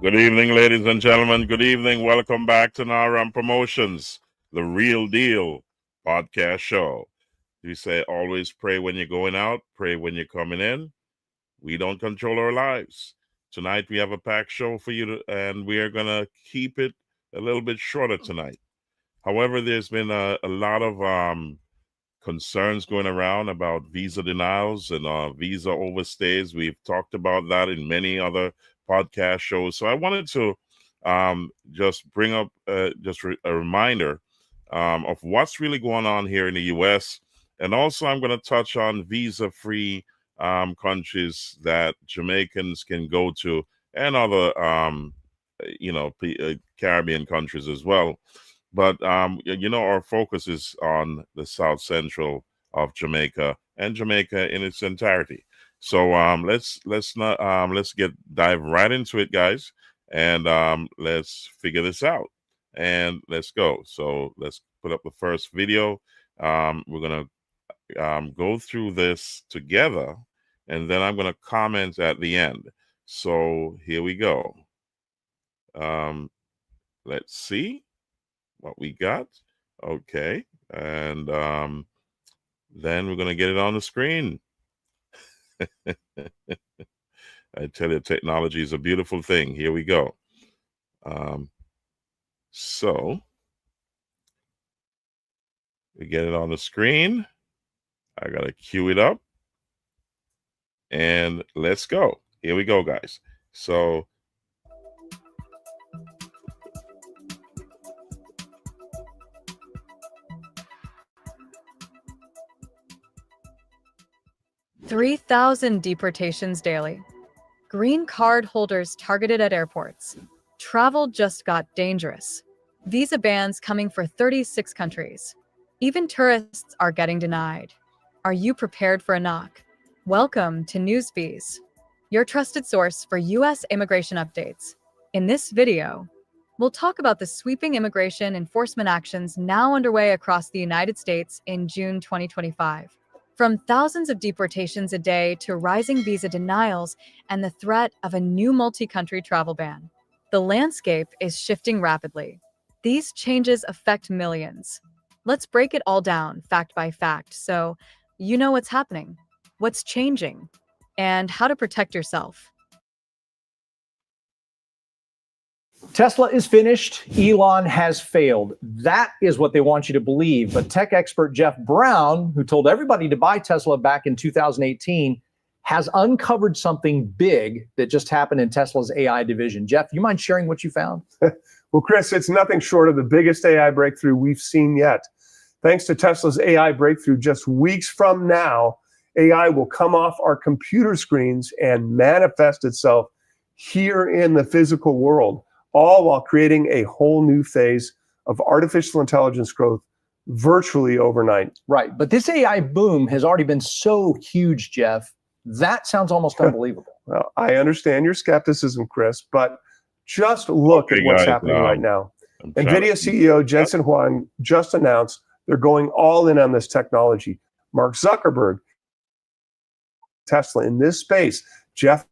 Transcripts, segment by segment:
Good evening, ladies and gentlemen. Good evening. Welcome back to Naram Promotions, the real deal podcast show. We say always pray when you're going out, pray when you're coming in. We don't control our lives. Tonight we have a packed show for you, and we are going to keep it a little bit shorter tonight. However, there's been a lot of concerns going around about visa denials and visa overstays. We've talked about that in many other podcast shows. So I wanted to just bring up a reminder of what's really going on here in the U.S. And also, I'm going to touch on visa-free countries that Jamaicans can go to and other, Caribbean countries as well. But our focus is on the south central of Jamaica and Jamaica in its entirety. So let's get dive right into it, guys, and let's figure this out and let's go. So let's put up the first video. We're gonna go through this together, and then I'm gonna comment at the end. So here we go. Um, let's see what we got. Okay. And then we're going to get it on the screen. I tell you, technology is a beautiful thing. Here we go. So we get it on the screen. I got to cue it up. And let's go. Here we go, guys. So "3,000 deportations daily. Green card holders targeted at airports. Travel just got dangerous. Visa bans coming for 36 countries. Even tourists are getting denied. Are you prepared for a knock? Welcome to Newsbees, your trusted source for U.S. immigration updates. In this video, we'll talk about the sweeping immigration enforcement actions now underway across the United States in June 2025. From thousands of deportations a day to rising visa denials and the threat of a new multi-country travel ban, the landscape is shifting rapidly. These changes affect millions. Let's break it all down fact by fact so you know what's happening, what's changing, and how to protect yourself. Tesla is finished. Elon has failed. That is what they want you to believe. But tech expert Jeff Brown, who told everybody to buy Tesla back in 2018, has uncovered something big that just happened in Tesla's AI division. Jeff, you mind sharing what you found? Well, Chris, it's nothing short of the biggest AI breakthrough we've seen yet. Thanks to Tesla's AI breakthrough, just weeks from now, AI will come off our computer screens and manifest itself here in the physical world, all while creating a whole new phase of artificial intelligence growth virtually overnight. Right. But this AI boom has already been so huge, Jeff. That sounds almost unbelievable. Well, I understand your skepticism, Chris, but just look at what's happening right now. NVIDIA CEO Jensen Huang just announced they're going all in on this technology. Mark Zuckerberg, Tesla in this space. Jeff.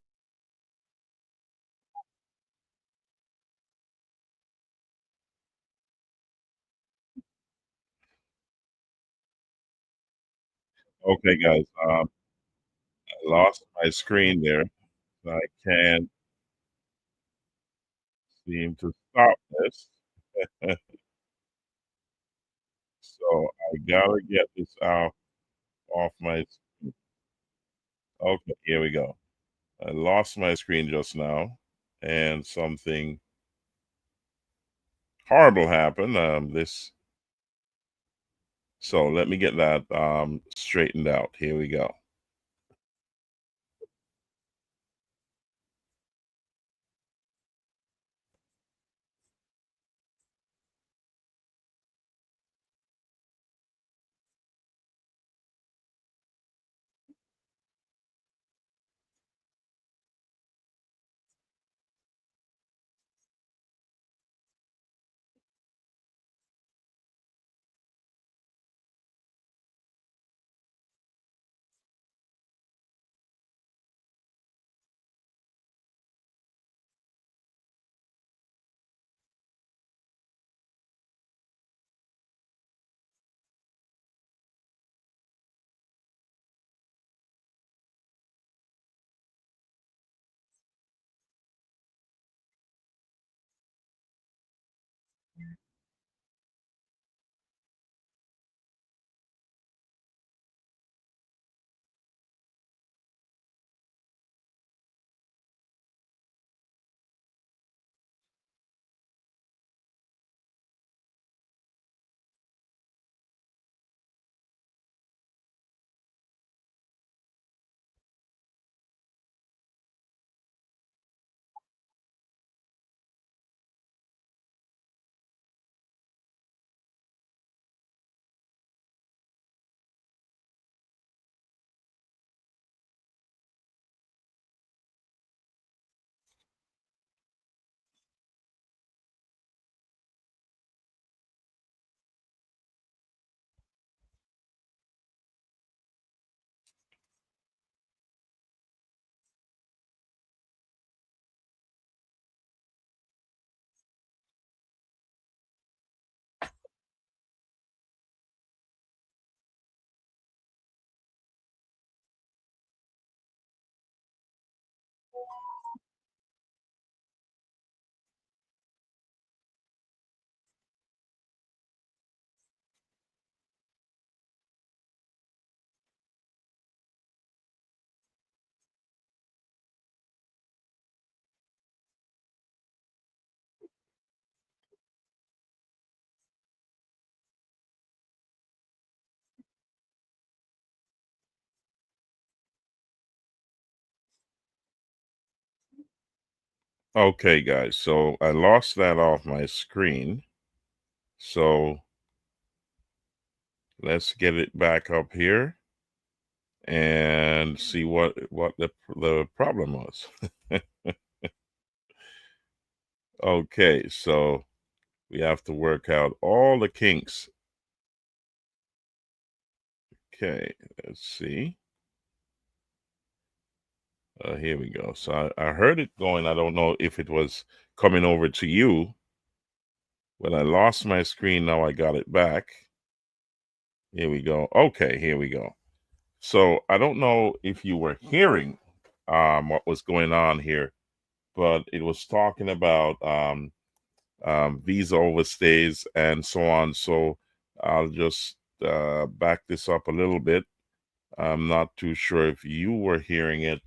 okay, guys. I lost my screen there. I can't seem to stop this. So I gotta get this out off my screen. Okay, here we go. I lost my screen just now, and something horrible happened. So let me get that straightened out. Here we go. Okay, guys. So I lost that off my screen. So let's get it back up here and see what the problem was. Okay, so we have to work out all the kinks. Okay, let's see. Here we go. So I heard it going. I don't know if it was coming over to you, but I lost my screen. Now I got it back. Here we go. Okay, here we go. So I don't know if you were hearing what was going on here, but it was talking about visa overstays and so on. So I'll just back this up a little bit. I'm not too sure if you were hearing it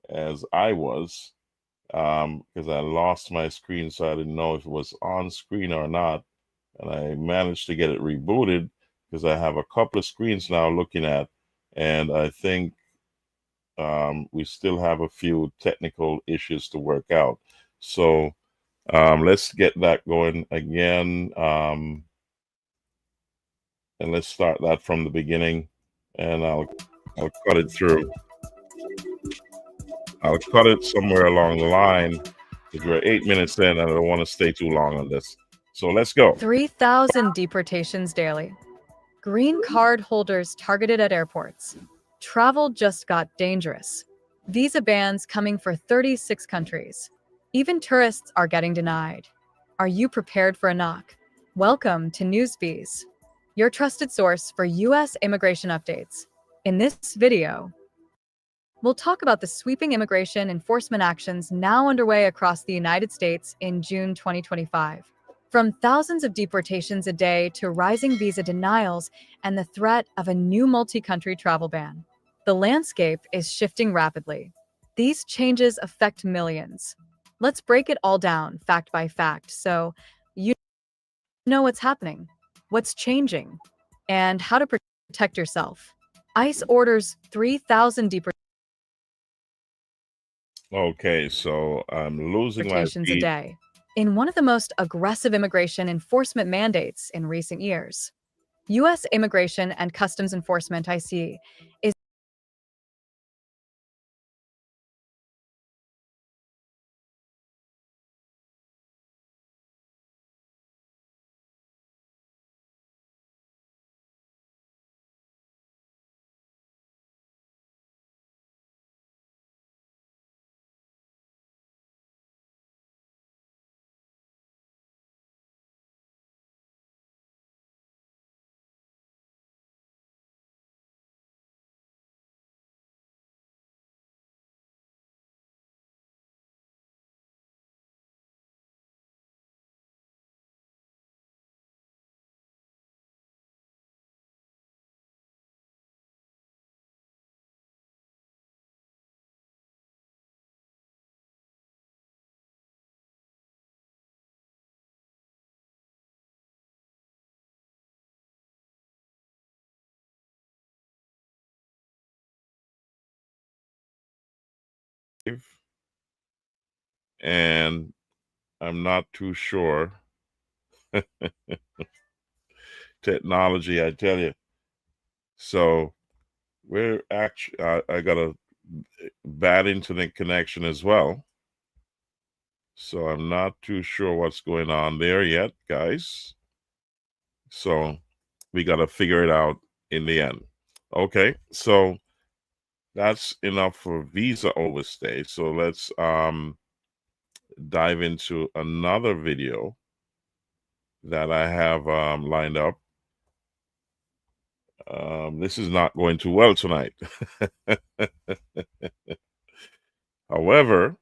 as I was, because I lost my screen, so I didn't know if it was on screen or not. And I managed to get it rebooted because I have a couple of screens now looking at, and I think we still have a few technical issues to work out. So let's get that going again. And let's start that from the beginning, and I'll cut it through. I'll cut it somewhere along the line because we're 8 minutes in, and I don't want to stay too long on this. So let's go. 3,000 deportations daily. Green card holders targeted at airports. Travel just got dangerous. Visa bans coming for 36 countries. Even tourists are getting denied. Are you prepared for a knock? Welcome to Newsbees, your trusted source for U.S. immigration updates. In this video, we'll talk about the sweeping immigration enforcement actions now underway across the United States in June 2025. From thousands of deportations a day to rising visa denials and the threat of a new multi-country travel ban, the landscape is shifting rapidly. These changes affect millions. Let's break it all down fact by fact so you know what's happening, what's changing, and how to protect yourself. ICE orders 3,000 Okay, so I'm losing my deportations a feed. day, in one of the most aggressive immigration enforcement mandates in recent years. U.S. Immigration and Customs Enforcement (ICE) is and I'm not too sure. Technology, I tell you. So we're actually, I got a bad internet connection as well. So I'm not too sure what's going on there yet, guys. So we got to figure it out in the end. Okay, so that's enough for visa overstay. So let's dive into another video that I have lined up. This is not going too well tonight. However,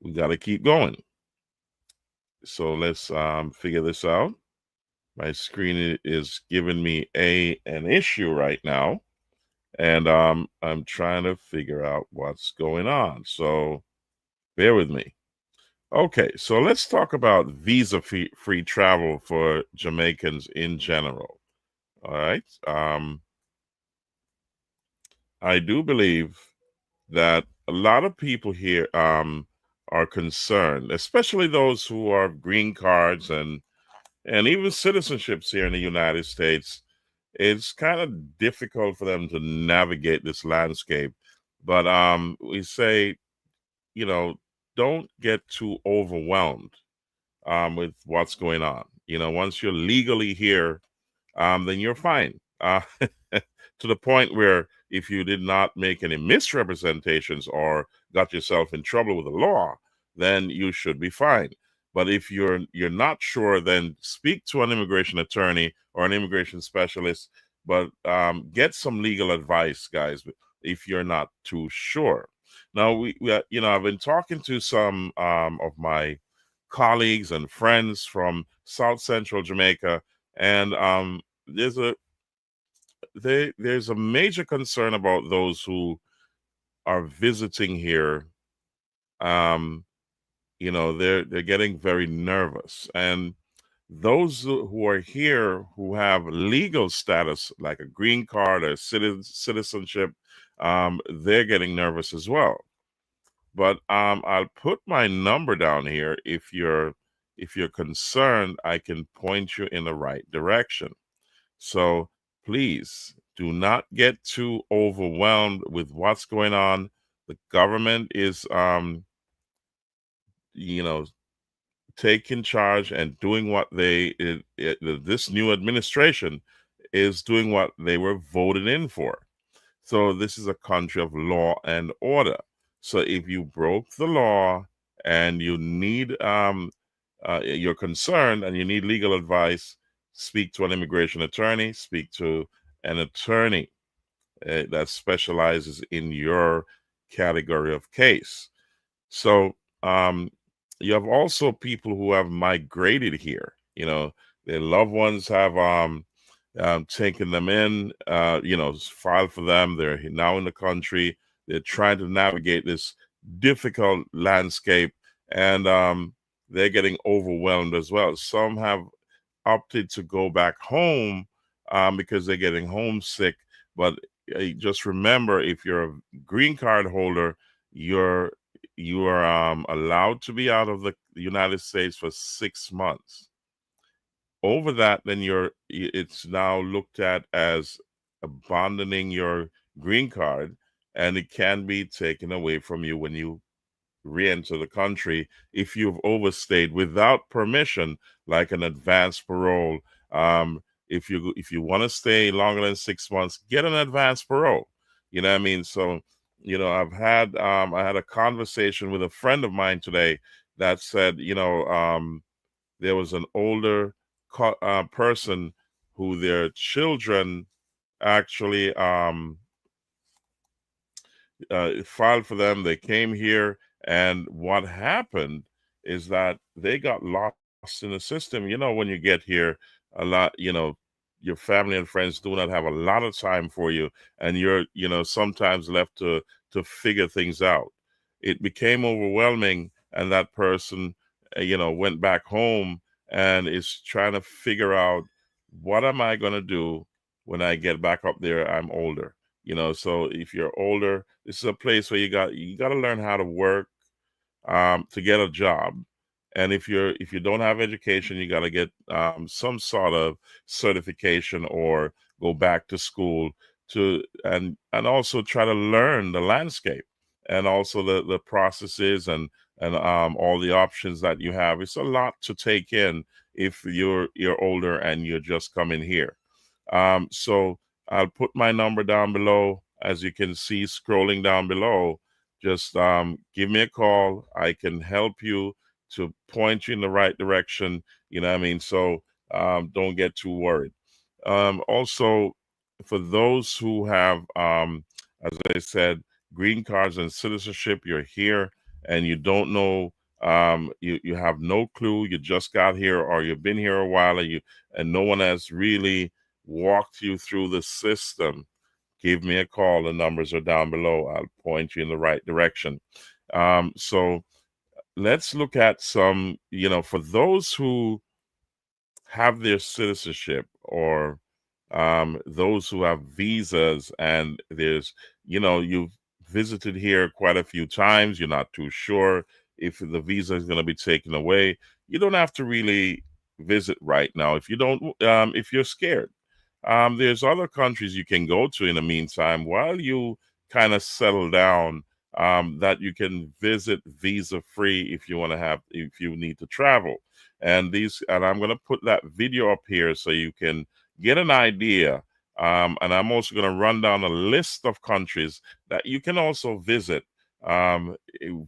we got to keep going. So let's figure this out. My screen is giving me an issue right now, and I'm trying to figure out what's going on. So bear with me. Okay, so let's talk about visa-free travel for Jamaicans in general. All right. I do believe that a lot of people here are concerned, especially those who are green cards and even citizenships here in the United States. It's kind of difficult for them to navigate this landscape. But we say, you know, don't get too overwhelmed with what's going on. You know, once you're legally here, then you're fine. To the point where if you did not make any misrepresentations or got yourself in trouble with the law, then you should be fine. But if you're not sure, then speak to an immigration attorney or an immigration specialist. But get some legal advice, guys, if you're not too sure. Now, I've been talking to some of my colleagues and friends from South Central Jamaica, and there's a major concern about those who are visiting here. Um, they're getting very nervous, and those who are here who have legal status, like a green card or citizenship, they're getting nervous as well. But I'll put my number down here. If you're concerned, I can point you in the right direction. So please do not get too overwhelmed with what's going on. The government is, you know, taking charge and doing what this new administration is doing what they were voted in for. So this is a country of law and order. So if you broke the law and you need, you're concerned and you need legal advice, speak to an immigration attorney, speak to an attorney that specializes in your category of case. So you have also people who have migrated here. You know, their loved ones have taken them in, filed for them. They're now in the country. They're trying to navigate this difficult landscape, and they're getting overwhelmed as well. Some have opted to go back home because they're getting homesick. But just remember, if you're a green card holder, you are allowed to be out of the United States for 6 months. Over that, then it's now looked at as abandoning your green card, and it can be taken away from you when you re-enter the country if you've overstayed without permission, like an advance parole. If you want to stay longer than 6 months, get an advance parole. You know what I mean? So, I had a conversation with a friend of mine today that said, there was an older person who their children actually filed for them. They came here, and what happened is that they got lost in the system. You know, when you get here, a lot, your family and friends do not have a lot of time for you, and you're, sometimes left to figure things out. It became overwhelming, and that person, went back home and is trying to figure out, what am I going to do when I get back up there? I'm older. So if you're older, this is a place where you got to learn how to work to get a job. And if you don't have education, you got to get some sort of certification or go back to school to and also try to learn the landscape and also the processes and all the options that you have. It's a lot to take in if you're older and you're just coming here. So I'll put my number down below, as you can see scrolling down below. Just give me a call. I can help you to point you in the right direction. You know what I mean? So don't get too worried. Also, for those who have, as I said, green cards and citizenship, you're here and you don't know, you have no clue. You just got here, or you've been here a while, and no one has really walked you through the system. Give me a call. The numbers are down below. I'll point you in the right direction. So let's look at some, for those who have their citizenship, or those who have visas, and you've visited here quite a few times, you're not too sure if the visa is going to be taken away. You don't have to really visit right now if if you're scared. There's other countries you can go to in the meantime while you kind of settle down, that you can visit visa free if you need to travel. And I'm going to put that video up here so you can get an idea. And I'm also going to run down a list of countries that you can also visit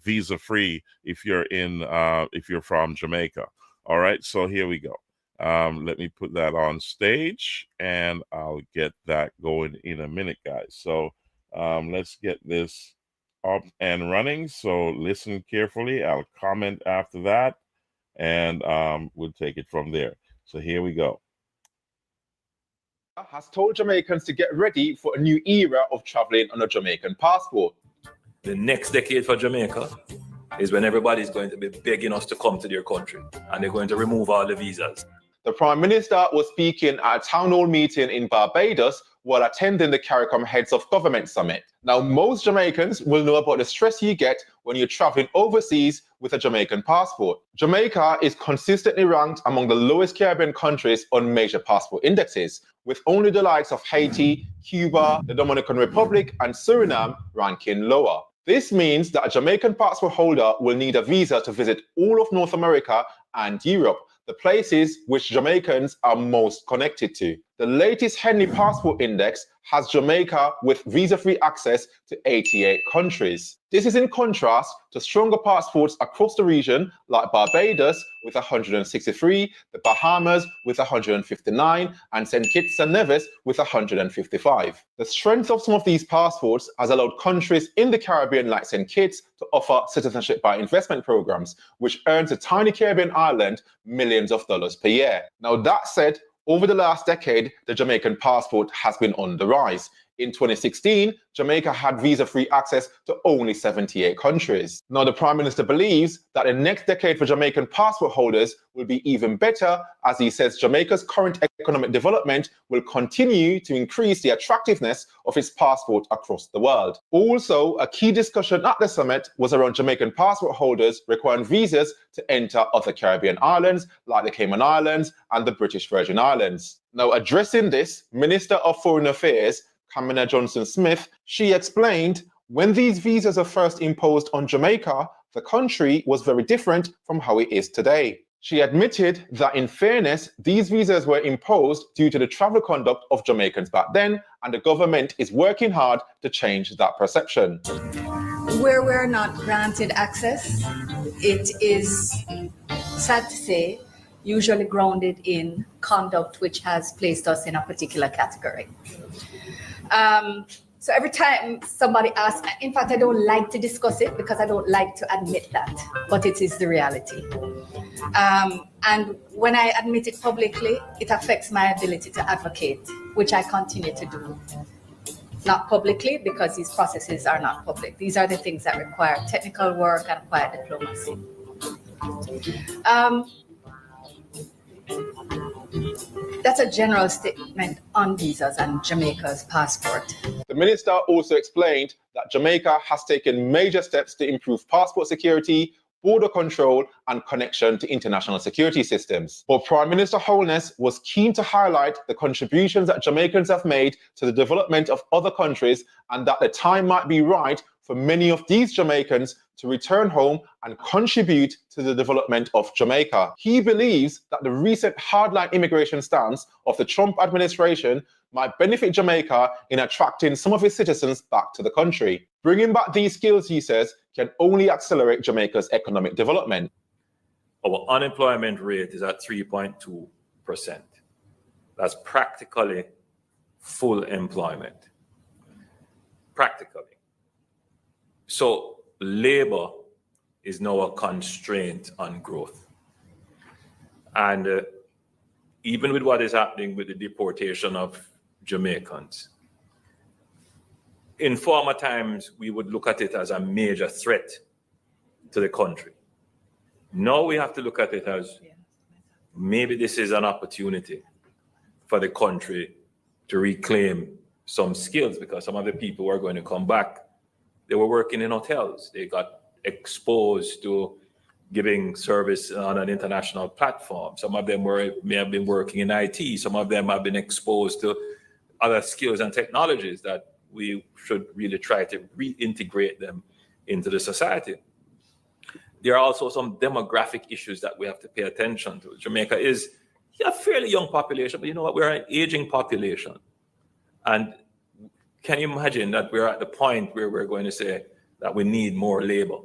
visa free if you're from Jamaica. All right, so here we go. Let me put that on stage and I'll get that going in a minute, guys. So let's get this up and running. So listen carefully. I'll comment after that, and we'll take it from there. So here we go. Has told Jamaicans to get ready for a new era of traveling on a Jamaican passport. The next decade for Jamaica is when everybody's going to be begging us to come to their country, and they're going to remove all the visas. The Prime Minister was speaking at a town hall meeting in Barbados while attending the CARICOM Heads of Government Summit. Now, most Jamaicans will know about the stress you get when you're traveling overseas with a Jamaican passport. Jamaica is consistently ranked among the lowest Caribbean countries on major passport indexes, with only the likes of Haiti, Cuba, the Dominican Republic, and Suriname ranking lower. This means that a Jamaican passport holder will need a visa to visit all of North America and Europe, the places which Jamaicans are most connected to. The latest Henley Passport Index has Jamaica with visa-free access to 88 countries. This is in contrast to stronger passports across the region like Barbados with 163, the Bahamas with 159, and St. Kitts and Nevis with 155. The strength of some of these passports has allowed countries in the Caribbean like St. Kitts to offer citizenship by investment programs, which earns a tiny Caribbean island millions of dollars per year. Now, that said, over the last decade, the Jamaican passport has been on the rise. In 2016, Jamaica had visa-free access to only 78 countries. Now, the Prime Minister believes that the next decade for Jamaican passport holders will be even better, as he says Jamaica's current economic development will continue to increase the attractiveness of its passport across the world. Also, a key discussion at the summit was around Jamaican passport holders requiring visas to enter other Caribbean islands like the Cayman Islands and the British Virgin Islands. Now, addressing this, Minister of Foreign Affairs Kamina Johnson-Smith, she explained, when these visas are first imposed on Jamaica, the country was very different from how it is today. She admitted that in fairness, these visas were imposed due to the travel conduct of Jamaicans back then, and the government is working hard to change that perception. Where we're not granted access, it is, sad to say, usually grounded in conduct which has placed us in a particular category. So every time somebody asks, in fact, I don't like to discuss it because I don't like to admit that, but it is the reality. And when I admit it publicly, it affects my ability to advocate, which I continue to do. Not publicly, because these processes are not public. These are the things that require technical work and quiet diplomacy. That's a general statement on visas and Jamaica's passport. The minister also explained that Jamaica has taken major steps to improve passport security, border control, and connection to international security systems. But Prime Minister Holness was keen to highlight the contributions that Jamaicans have made to the development of other countries, and that the time might be right for many of these Jamaicans to return home and contribute to the development of Jamaica. He believes that the recent hardline immigration stance of the Trump administration might benefit Jamaica in attracting some of its citizens back to the country. Bringing back these skills, he says, can only accelerate Jamaica's economic development. Our unemployment rate is at 3.2%. That's practically full employment. Practically. So labor is now a constraint on growth. And even with what is happening with the deportation of Jamaicans, in former times, we would look at it as a major threat to the country. Now we have to look at it as maybe this is an opportunity for the country to reclaim some skills, because some of the people who are going to come back, they were working in hotels. They got exposed to giving service on an international platform. Some of them may have been working in IT. Some of them have been exposed to other skills and technologies that we should really try to reintegrate them into the society. There are also some demographic issues that we have to pay attention to. Jamaica is a fairly young population, but you know what? We're an aging population. And can you imagine that we're at the point where we're going to say that we need more labor?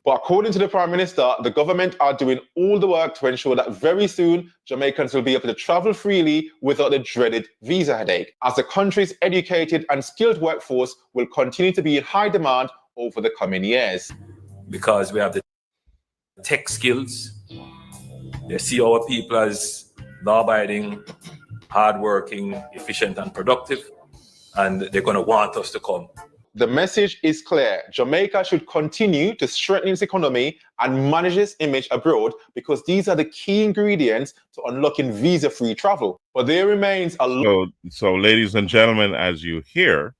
But according to the Prime Minister, the government are doing all the work to ensure that very soon Jamaicans will be able to travel freely without the dreaded visa headache, as the country's educated and skilled workforce will continue to be in high demand over the coming years. Because we have the tech skills. They see our people as law-abiding, hardworking, efficient, and productive, and they're going to want us to come. The message is clear. Jamaica should continue to strengthen its economy and manage its image abroad, because these are the key ingredients to unlocking visa-free travel. But there remains a lot. So, ladies and gentlemen, as you hear,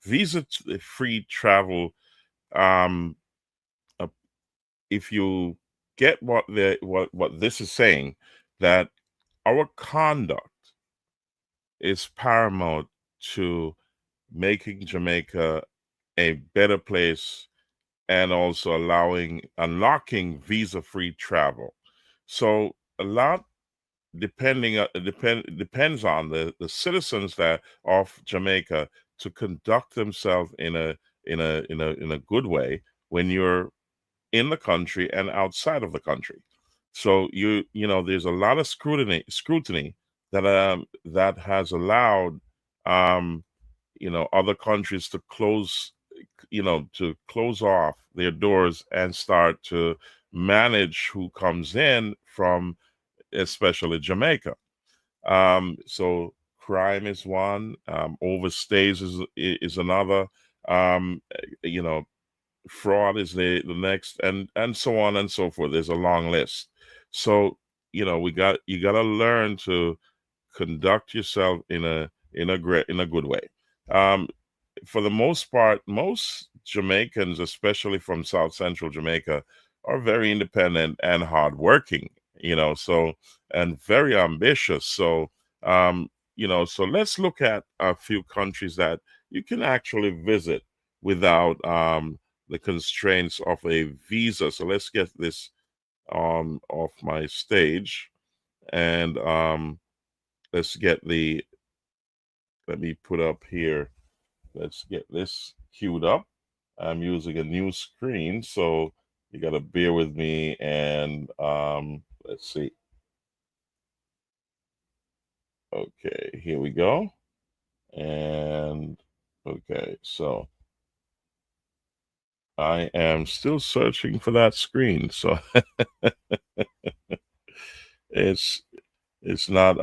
visa-free travel. If you get what this is saying, that our conduct is paramount to making Jamaica a better place, and also unlocking visa-free travel. So a lot depends on the citizens of Jamaica to conduct themselves in a good way when you're in the country and outside of the country. So there's a lot of scrutiny that has allowed other countries to close off their doors and start to manage who comes in from, especially Jamaica. So crime is one, overstays is another, fraud is the next, and so on and so forth. There's a long list. So you got to learn to conduct yourself in a good way. For the most part, most Jamaicans, especially from South Central Jamaica, are very independent and hardworking, and very ambitious. So, so let's look at a few countries that you can actually visit without the constraints of a visa. So let's get this off my stage, and let's get let me put up here. Let's get this queued up. I'm using a new screen, so you got to bear with me. And let's see. Okay, here we go. And okay, so I am still searching for that screen. So it's not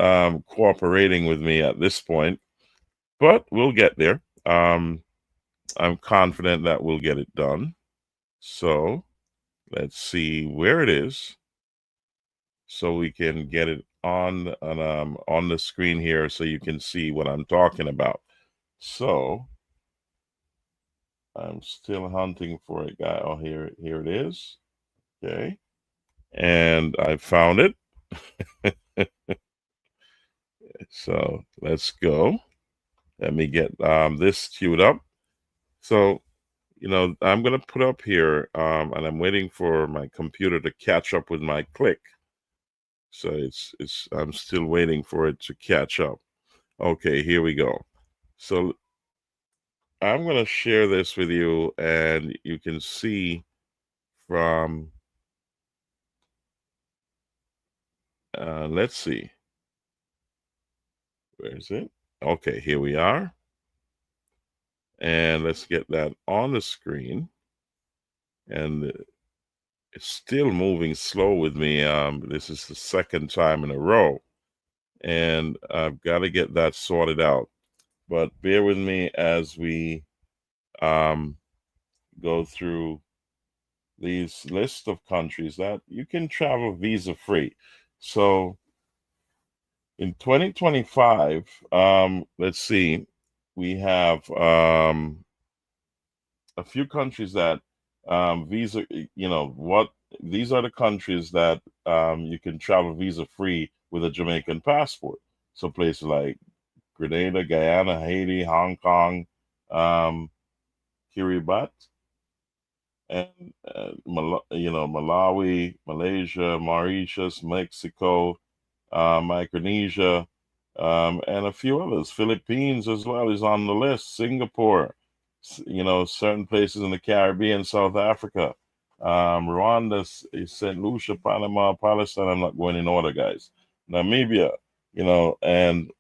cooperating with me at this point, but we'll get there. I'm confident that we'll get it done. So let's see where it is. so we can get it on the screen here so you can see what I'm talking about. So I'm still hunting for it, guy. Oh, here it is. Okay, and I found it. So let's go. Let me get this queued up. So, I'm gonna put up here, and I'm waiting for my computer to catch up with my click. So I'm still waiting for it to catch up. Okay, here we go. So I'm gonna share this with you, and you can see from. Let's see. Where is it? Okay, here we are. And let's get that on the screen. And it's still moving slow with me. This is the second time in a row. And I've got to get that sorted out. But bear with me as we go through these list of countries that you can travel visa free. So in 2025, let's see, we have a few countries that visa, these are the countries that you can travel visa free with a Jamaican passport. So places like Grenada, Guyana, Haiti, Hong Kong, Kiribati, and Malawi, Malaysia, Mauritius, Mexico, Micronesia, and a few others. Philippines as well is on the list. Singapore, certain places in the Caribbean, South Africa, Rwanda, St. Lucia, Panama, Palestine. I'm not going in order, guys. Namibia, and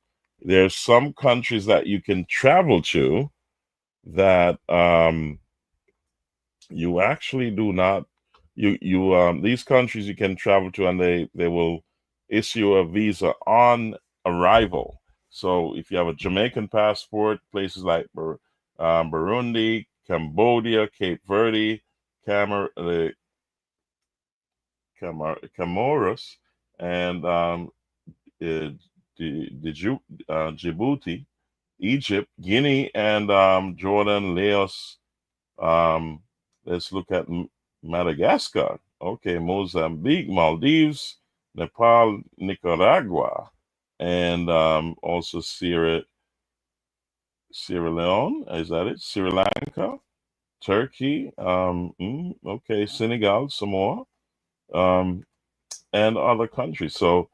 there's some countries that you can travel to that you actually do not. These countries you can travel to, and they will issue a visa on arrival. So if you have a Jamaican passport, places like Burundi, Cambodia, Cape Verde, Comoros, and Djibouti, Egypt, Guinea, and Jordan, Laos. Let's look at Madagascar. Okay, Mozambique, Maldives, Nepal, Nicaragua, and also Sierra Leone. Is that it? Sri Lanka, Turkey. Okay, Senegal, Samoa, and other countries. So,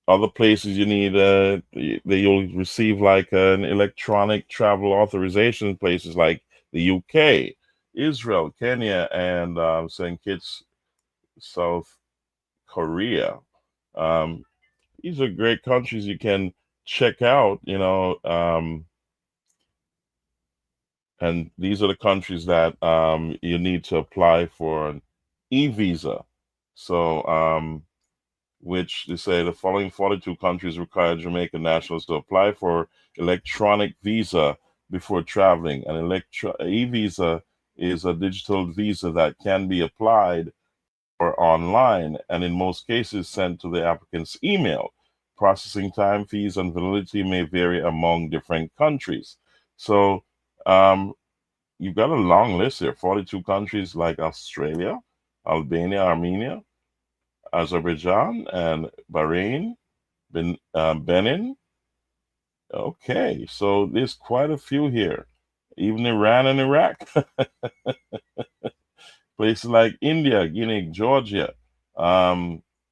other places you need you'll receive like an electronic travel authorization, places like the UK, Israel, Kenya, and St. Kitts, South Korea. These are great countries you can check out, and these are the countries that you need to apply for an e-visa. So which they say the following 42 countries require Jamaican nationals to apply for electronic visa before traveling. An e-visa is a digital visa that can be applied for online and in most cases sent to the applicant's email. Processing time, fees, and validity may vary among different countries. So you've got a long list here, 42 countries like Australia, Albania, Armenia, Azerbaijan, and Bahrain, Benin. Okay, so there's quite a few here. Even Iran and Iraq. Places like India, Guinea, Georgia,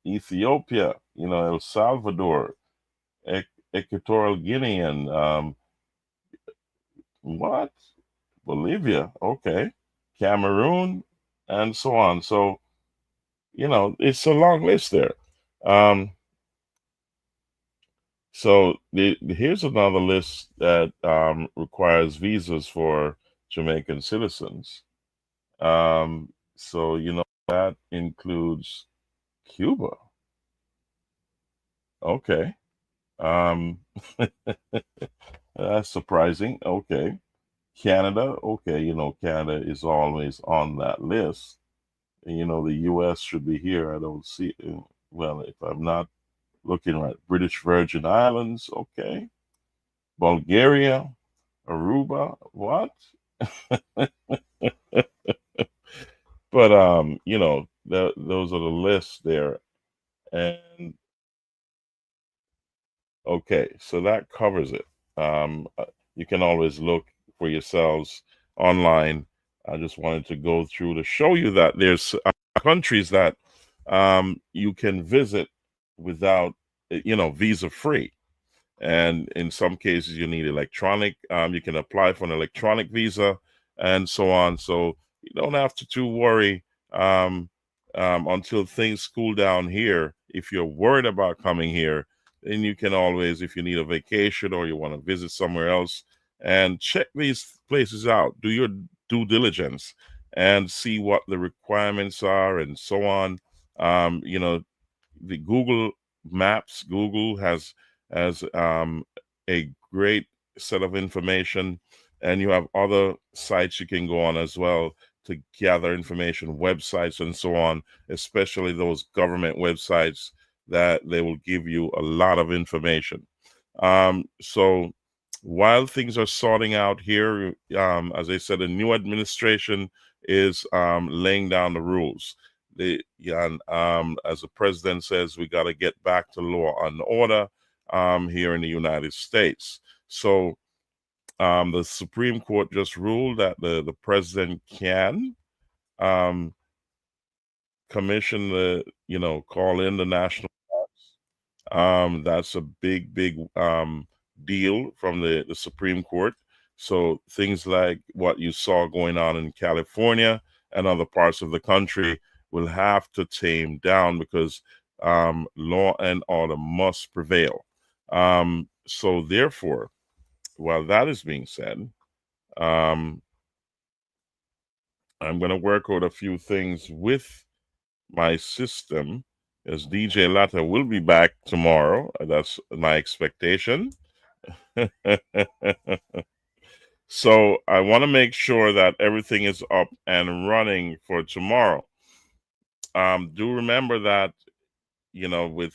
Ethiopia, El Salvador, Equatorial Guinea, and what? Bolivia, okay. Cameroon, and so on. So, it's a long list there. So here's another list that requires visas for Jamaican citizens. So that includes Cuba. Okay. Um, that's surprising. Okay. Canada. Okay, Canada is always on that list. You know, the U.S. should be here. I don't see it. Well, if I'm not looking right, British Virgin Islands, okay. Bulgaria, Aruba, what? But you know, those are the lists there. And okay, so that covers it. You can always look for yourselves online. I just wanted to go through to show you that there's countries that you can visit without, you know, visa free. And in some cases, you need electronic. You can apply for an electronic visa and so on. So you don't have to too worry um, until things cool down here. If you're worried about coming here, then you can always, if you need a vacation or you want to visit somewhere else, and check these places out. Do your due diligence and see what the requirements are and so on. You know, the Google Maps, Google has a great set of information, and you have other sites you can go on as well to gather information, websites and so on, especially those government websites that they will give you a lot of information. So while things are sorting out here, as I said, a new administration is laying down the rules. And as the president says, we got to get back to law and order here in the United States. So the Supreme Court just ruled that the president can commission the, you know, call in the national parks. That's a big deal from the Supreme Court. So things like what you saw going on in California and other parts of the country will have to tame down because law and order must prevail. So therefore, while that is being said, I'm going to work out a few things with my system, as DJ Latta will be back tomorrow. That's my expectation. So I want to make sure that everything is up and running for tomorrow. Do remember that, you know, with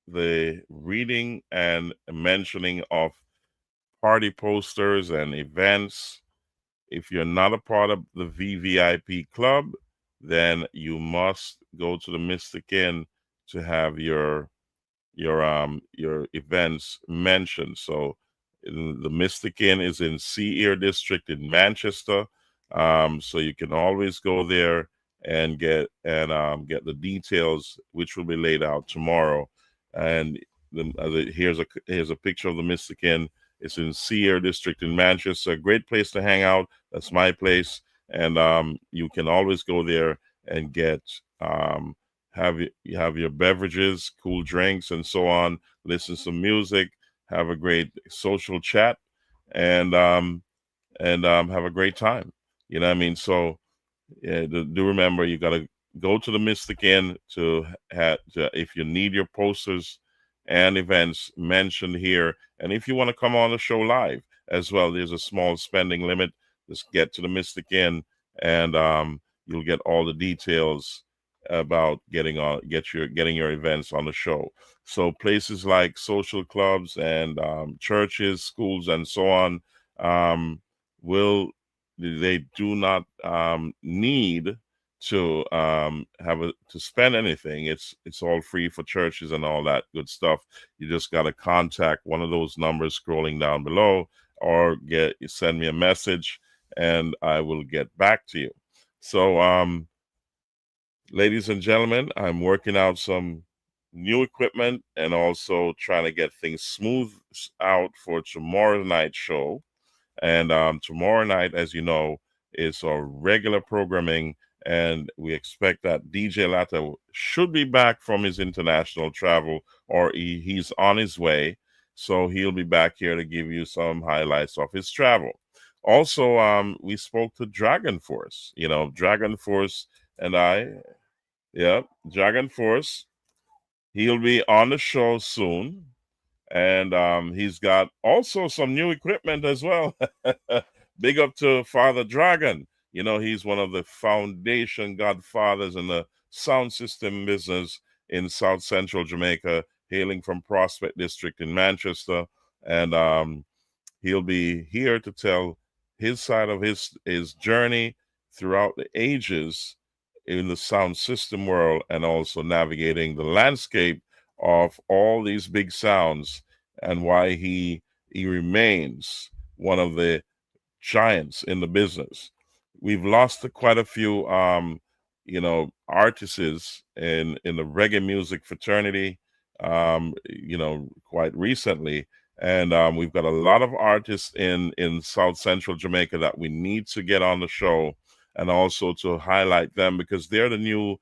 the reading and mentioning of party posters and events, if you're not a part of the VVIP club, then you must go to the Mystic Inn to have your events mentioned. So the Mystic Inn is in Sea Air District in Manchester. So you can always go there and get the details, which will be laid out tomorrow. And here's a picture of the Mystic Inn. It's in Sea Air District in Manchester. A great place to hang out. That's my place, and you can always go there and get you have your beverages, cool drinks, and so on. Listen to some music, have a great social chat, and have a great time. You know what I mean? So do remember, you got to go to the Mystic Inn to if you need your posters and events mentioned here, and if you want to come on the show live as well, there's a small spending limit. Just get to the Mystic Inn, and you'll get all the details about getting your events on the show. So places like social clubs and churches, schools, and so on will they do not need to to spend anything. It's all free for churches and all that good stuff. You just got to contact one of those numbers scrolling down below, or send me a message, and I will get back to you. So ladies and gentlemen, I'm working out some new equipment and also trying to get things smooth out for tomorrow night's show. And tomorrow night, as you know, is our regular programming, and we expect that DJ Latta should be back from his international travel, or he's on his way. So he'll be back here to give you some highlights of his travel. Also, we spoke to Dragon Force. You know, Dragon Force and I, yeah, Dragon Force. He'll be on the show soon, and he's got also some new equipment as well. Big up to Father Dragon. You know, he's one of the foundation godfathers in the sound system business in South Central Jamaica, hailing from Prospect District in Manchester. And he'll be here to tell his side of his journey throughout the ages in the sound system world, and also navigating the landscape of all these big sounds, and why he remains one of the giants in the business. We've lost quite a few artists in the reggae music fraternity quite recently. And we've got a lot of artists in South Central Jamaica that we need to get on the show, and also to highlight them, because they're the new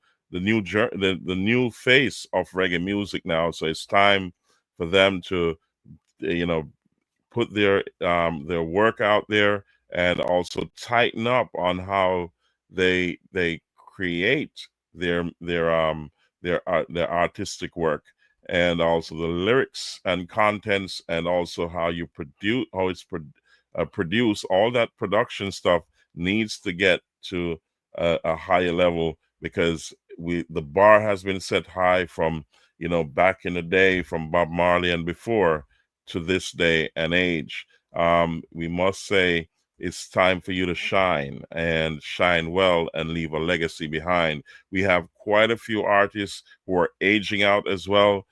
face of reggae music now. So it's time for them to put their work out there, and also tighten up on how they create their artistic work, and also the lyrics and contents, and also how it's produced. All that production stuff needs to get to a higher level, because the bar has been set high from back in the day, from Bob Marley and before, to this day and age. We must say it's time for you to shine, and shine well, and leave a legacy behind. We have quite a few artists who are aging out as well,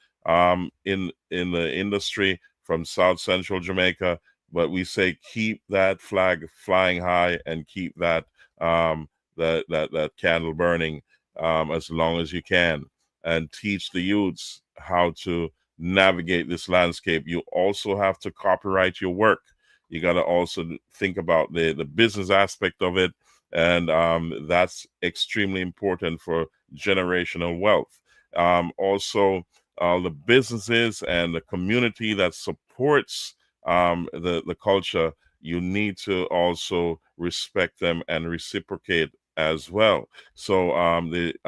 in the industry from South Central Jamaica. But we say keep that flag flying high, and keep that that candle burning as long as you can, and teach the youths how to navigate this landscape. You also have to copyright your work. You got to also think about the business aspect of it, and that's extremely important for generational wealth. Also, the businesses and the community that supports the culture, you need to also respect them and reciprocate as well. So I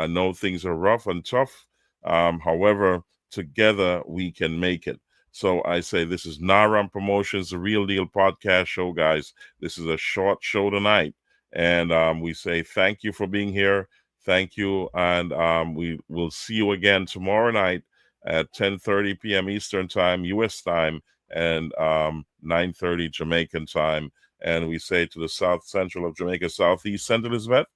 know things are rough and tough. However, together we can make it. So I say, this is Naram Promotions, the Real Deal podcast show, guys. This is a short show tonight, and we say thank you for being here. Thank you, and we will see you again tomorrow night at 10:30 p.m. Eastern Time, U.S. time, and 9:30 Jamaican time. And we say to the South Central of Jamaica, Southeast St. Elizabeth,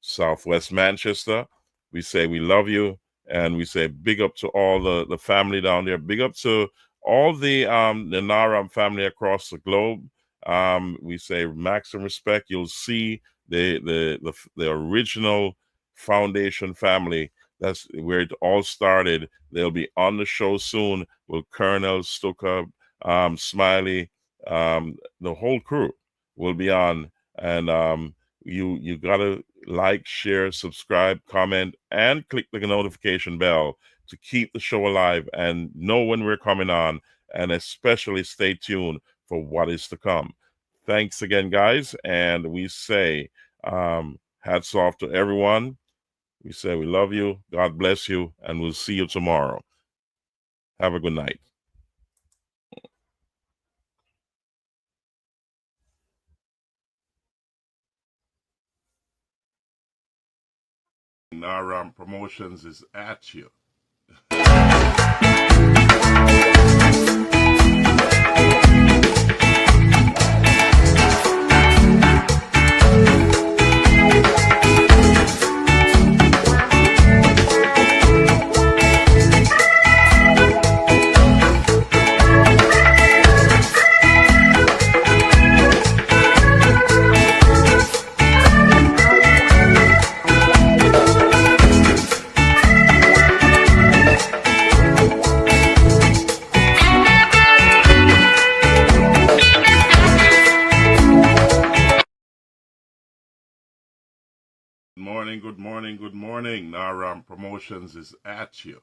Southwest Manchester, we say we love you, and we say big up to all the family down there. Big up to all the Naram family across the globe. We say maximum respect. You'll see the original foundation family. That's where it all started. They'll be on the show soon with Colonel Stuka, Smiley, the whole crew will be on. And you gotta like, share, subscribe, comment, and click the notification bell to keep the show alive and know when we're coming on, and especially stay tuned for what is to come. Thanks again, guys, and we say hats off to everyone. We say we love you, God bless you, and we'll see you tomorrow. Have a good night. Naram Promotions is at you. Good morning. Naram Promotions is at you.